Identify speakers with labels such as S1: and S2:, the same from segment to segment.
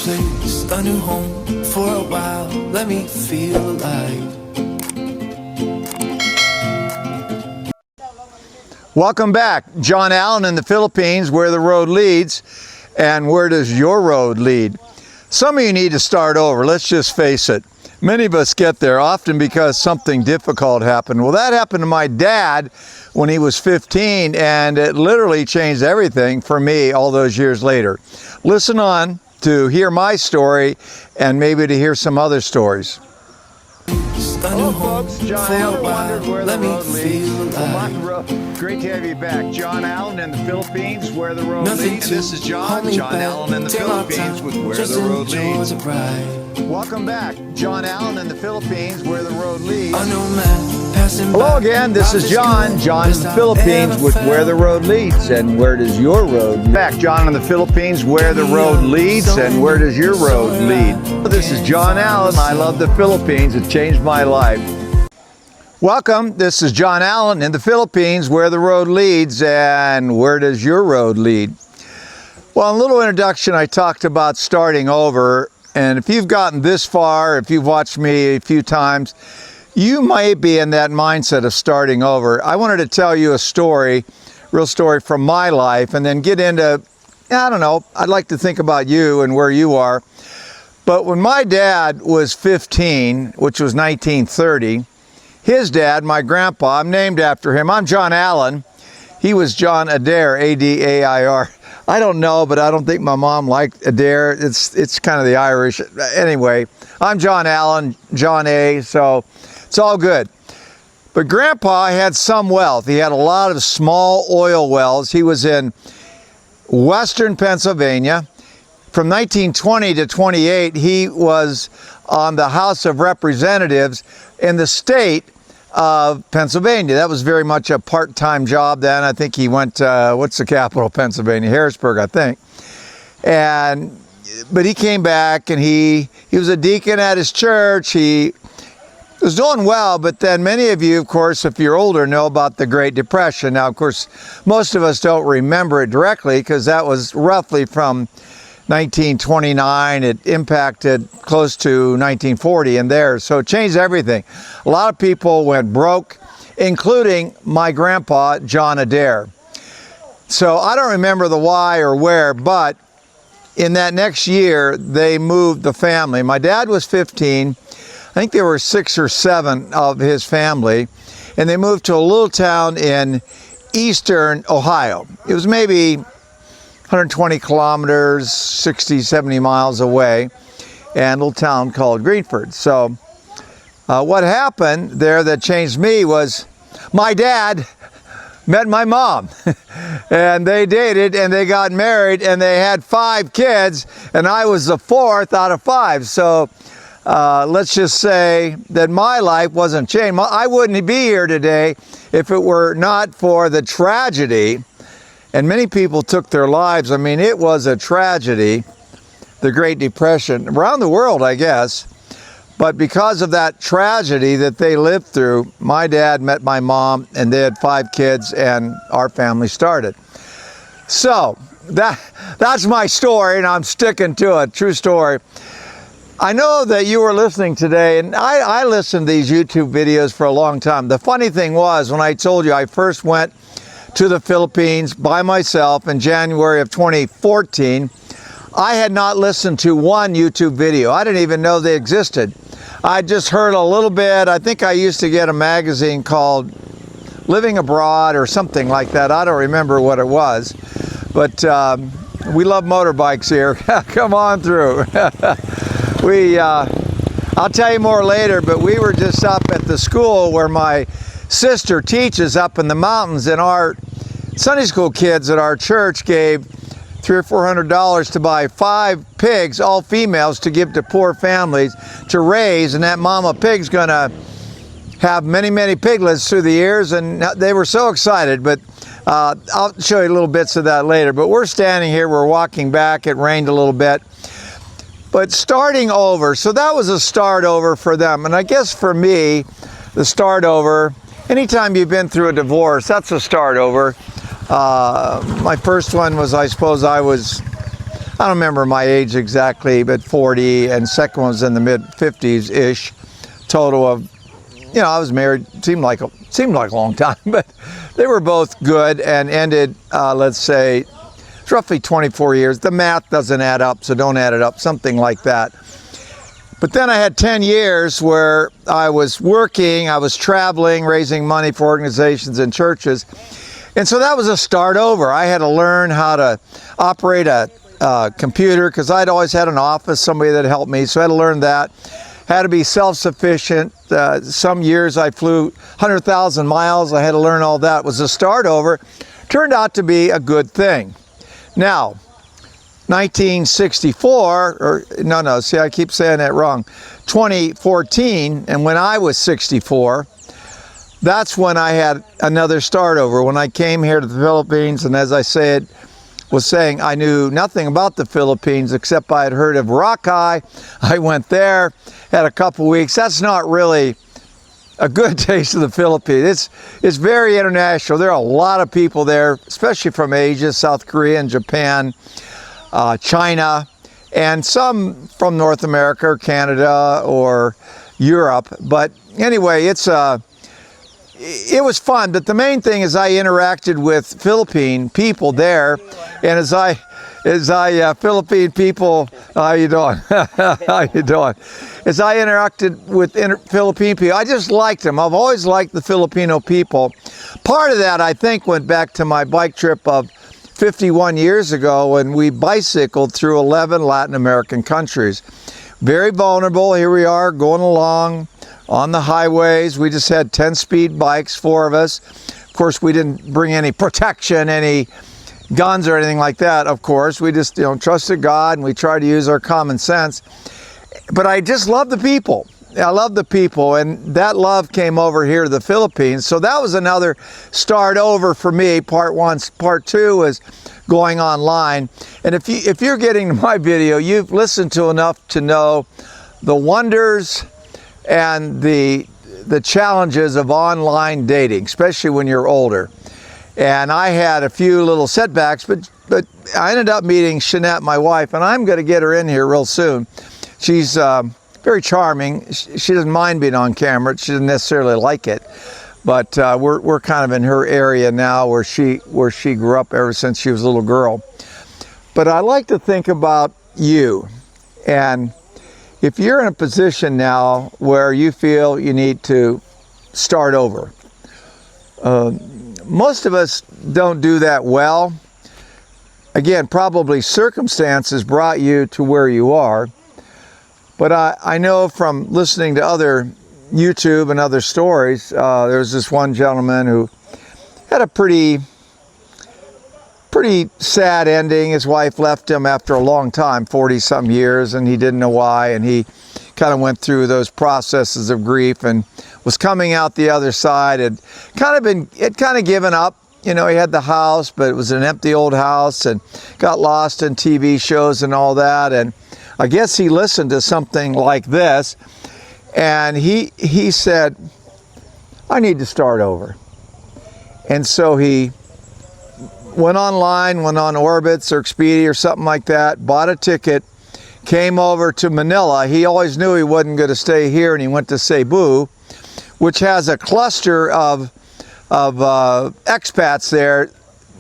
S1: place, a new home for a while. Let me feel alive.
S2: Welcome back. John Allen in the Philippines, where the road leads. And where does your road lead? Some of you need to start over. Let's just face it. Many of us get there often because something difficult happened. Well, that happened to my dad when he was 15, and it literally changed everything for me all those years later. Listen on to hear my story and maybe to hear some other stories. Hello folks, John Allen wondered where the road leads. Great to have you back. John Allen in the Philippines, where the road leads. This is John Allen in the Philippines with Where the Road Leads. Welcome back. John Allen in the Philippines, where the road leads. Hello again, this is John in the Philippines with Where the Road Leads. And where does your road lead? Back, John in the Philippines, where the road leads. And where does your road lead? This is John Allen. I love the Philippines. It changed my life. Welcome, this is John Allen in the Philippines, where the road leads. And where does your road lead? Well, in a little introduction, I talked about starting over. And if you've gotten this far, if you've watched me a few times, you might be in that mindset of starting over. I wanted to tell you a story, real story from my life, and then get into, I don't know, I'd like to think about you and where you are. But when my dad was 15, which was 1930, his dad, my grandpa, I'm named after him. I'm John Allen. He was John Adair, A-D-A-I-R. I don't know, but I don't think my mom liked Adair. It's kind of the Irish. Anyway, I'm John Allen, John A, so it's all good. But Grandpa had some wealth. He had a lot of small oil wells. He was in western Pennsylvania. From 1920 to 28, he was on the House of Representatives in the state of Pennsylvania. That was very much a part-time job then. I think he went, what's the capital of Pennsylvania? Harrisburg, I think. But he came back and he was a deacon at his church. He was doing well, but then many of you, of course, if you're older, know about the Great Depression. Now, of course, most of us don't remember it directly because that was roughly from 1929. It impacted close to 1940 and there, so it changed everything. A lot of people went broke, including my grandpa, John Adair. So I don't remember the why or where, but in that next year, they moved the family. My dad was 15. I think there were 6 or 7 of his family, and they moved to a little town in eastern Ohio. It was maybe 120 kilometers, 60, 70 miles away, and a little town called Greenford. So what happened there that changed me was my dad met my mom and they dated and they got married and they had 5 kids and I was the 4th out of 5. So let's just say that my life wasn't changed. I wouldn't be here today if it were not for the tragedy. And many people took their lives. I mean, it was a tragedy, the Great Depression, around the world, I guess. But because of that tragedy that they lived through, my dad met my mom, and they had 5 kids, and our family started. So that's my story, and I'm sticking to it, true story. I know that you were listening today, and I listened to these YouTube videos for a long time. The funny thing was, when I told you I first went to the Philippines by myself in January of 2014, I had not listened to one YouTube video. I didn't even know they existed. I just heard a little bit. I think I used to get a magazine called Living Abroad or something like that. I don't remember what it was, but we love motorbikes here. Come on through. I'll tell you more later, but we were just up at the school where my sister teaches up in the mountains, and our Sunday school kids at our church gave $300 or $400 to buy 5 pigs, all females, to give to poor families to raise, and that mama pig's gonna have many, many piglets through the years, and they were so excited. But I'll show you little bits of that later. But we're standing here, we're walking back, it rained a little bit. But starting over, so that was a start over for them. And I guess for me, the start over, anytime you've been through a divorce, that's a start over. My first one was, I suppose I was I don't remember my age exactly, but 40, and second one was in the mid 50s-ish. Total of, you know, I was married, seemed like a long time, but they were both good and ended, let's say, roughly 24 years. The math doesn't add up, so don't add it up, something like that. But then I had 10 years where I was working, I was traveling, raising money for organizations and churches. And so that was a start over. I had to learn how to operate a computer, because I'd always had an office, somebody that helped me, so I had to learn that. Had to be self-sufficient. Some years I flew 100,000 miles. I had to learn all that. It was a start over. Turned out to be a good thing. Now, 1964, or no, see, I keep saying that wrong. 2014, and when I was 64, that's when I had another start over. When I came here to the Philippines, and as I was saying, I knew nothing about the Philippines except I had heard of Boracay. I went there, had a couple weeks. That's not really a good taste of the Philippines. It's very international. There are a lot of people there, especially from Asia, South Korea and Japan, China, and some from North America or Canada or Europe. But anyway, it was fun. But the main thing is I interacted with Philippine people there, and Philippine people, how you doing? How you doing? As I interacted with Philippine people, I just liked them. I've always liked the Filipino people. Part of that, I think, went back to my bike trip of 51 years ago when we bicycled through 11 Latin American countries. Very vulnerable. Here we are going along on the highways. We just had 10-speed bikes, 4 of us. Of course, we didn't bring any protection, any guns or anything like that, of course. We just, trusted God, and we tried to use our common sense. But I just love the people. I love the people, and that love came over here to the Philippines. So that was another start over for me. Part 1. Part 2 was going online. And if you're getting to my video, you've listened to enough to know the wonders and the challenges of online dating, especially when you're older. And I had a few little setbacks, but I ended up meeting Shanette, my wife, and I'm going to get her in here real soon. She's very charming. She doesn't mind being on camera. She doesn't necessarily like it, but we're kind of in her area now, where she grew up ever since she was a little girl. But I like to think about you, and if you're in a position now where you feel you need to start over, most of us don't do that well. Again, probably circumstances brought you to where you are. But I know from listening to other YouTube and other stories, there's this one gentleman who had a pretty sad ending. His wife left him after a long time, 40-some years, and he didn't know why. And he kind of went through those processes of grief and was coming out the other side. Had kind of given up. He had the house, but it was an empty old house, and got lost in TV shows and all that. And I guess he listened to something like this, and he said, I need to start over. And so he went online, went on Orbitz or Expedia or something like that, bought a ticket, came over to Manila. He always knew he wasn't going to stay here, and he went to Cebu, which has a cluster of expats there.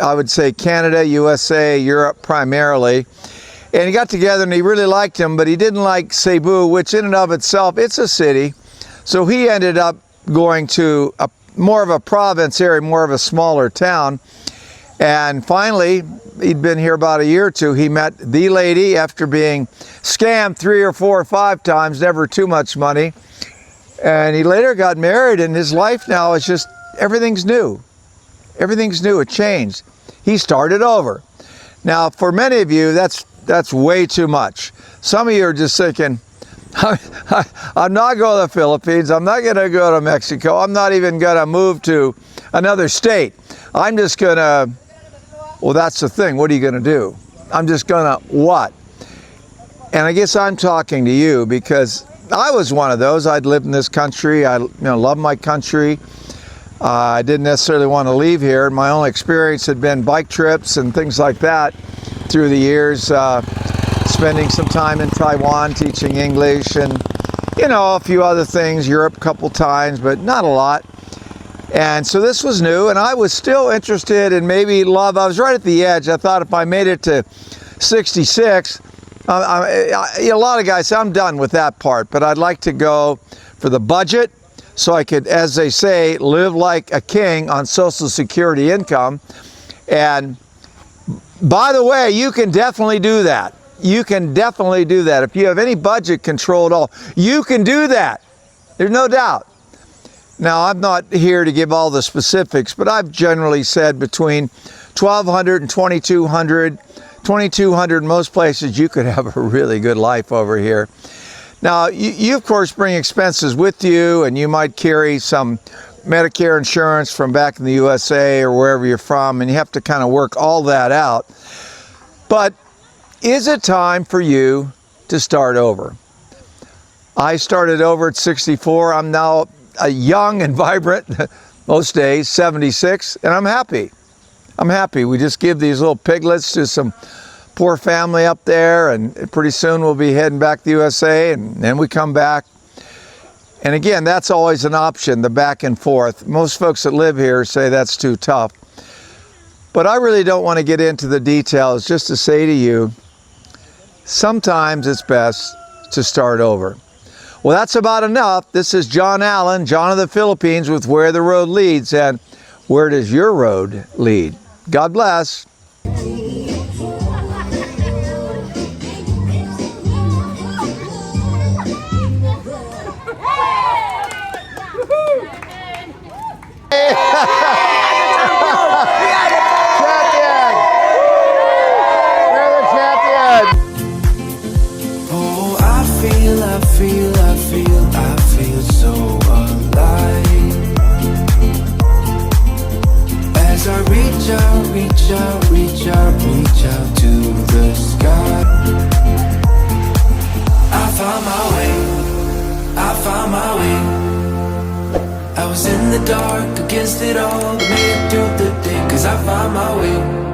S2: I would say Canada, USA, Europe primarily. And he got together, and he really liked him, but he didn't like Cebu, which in and of itself, it's a city. So he ended up going to more of a province area, more of a smaller town. And finally, he'd been here about a year or two. He met the lady after being scammed 3 or 4 or 5 times, never too much money. And he later got married, and his life now is just, everything's new. Everything's new. It changed. He started over. Now, for many of you, that's way too much. Some of you are just thinking, I'm not going to the Philippines. I'm not going to go to Mexico. I'm not even going to move to another state. I'm just going to, well, that's the thing. What are you going to do? I'm just going to what? And I guess I'm talking to you because I was one of those. I'd lived in this country. I love my country. I didn't necessarily want to leave here. My only experience had been bike trips and things like that. through the years, spending some time in Taiwan teaching English and, you know, a few other things, Europe a couple times, but not a lot. And so this was new, and I was still interested in maybe love. I was right at the edge. I thought if I made it to 66, a lot of guys say I'm done with that part, but I'd like to go for the budget so I could, as they say, live like a king on Social Security income. And by the way, you can definitely do that. You can definitely do that. If you have any budget control at all, you can do that. There's no doubt. Now, I'm not here to give all the specifics, but I've generally said between $1,200 and $2,200. $2,200 in most places, you could have a really good life over here. Now, you of course bring expenses with you, and you might carry some Medicare insurance from back in the USA or wherever you're from, and you have to kind of work all that out. But is it time for you to start over? I started over at 64. I'm now a young and vibrant, most days, 76, and I'm happy. I'm happy. We just give these little piglets to some poor family up there, and pretty soon we'll be heading back to the USA, and then we come back. And again, that's always an option, the back and forth. Most folks that live here say that's too tough. But I really don't want to get into the details, just to say to you, sometimes it's best to start over. Well, that's about enough. This is John Allen, John of the Philippines, with Where the Road Leads. And where does your road lead? God bless.
S1: I feel so alive as I reach out, reach out, reach out, reach out to the sky. I found my way, I found my way. I was in the dark against it all, but made it through the day, 'cause I found my way.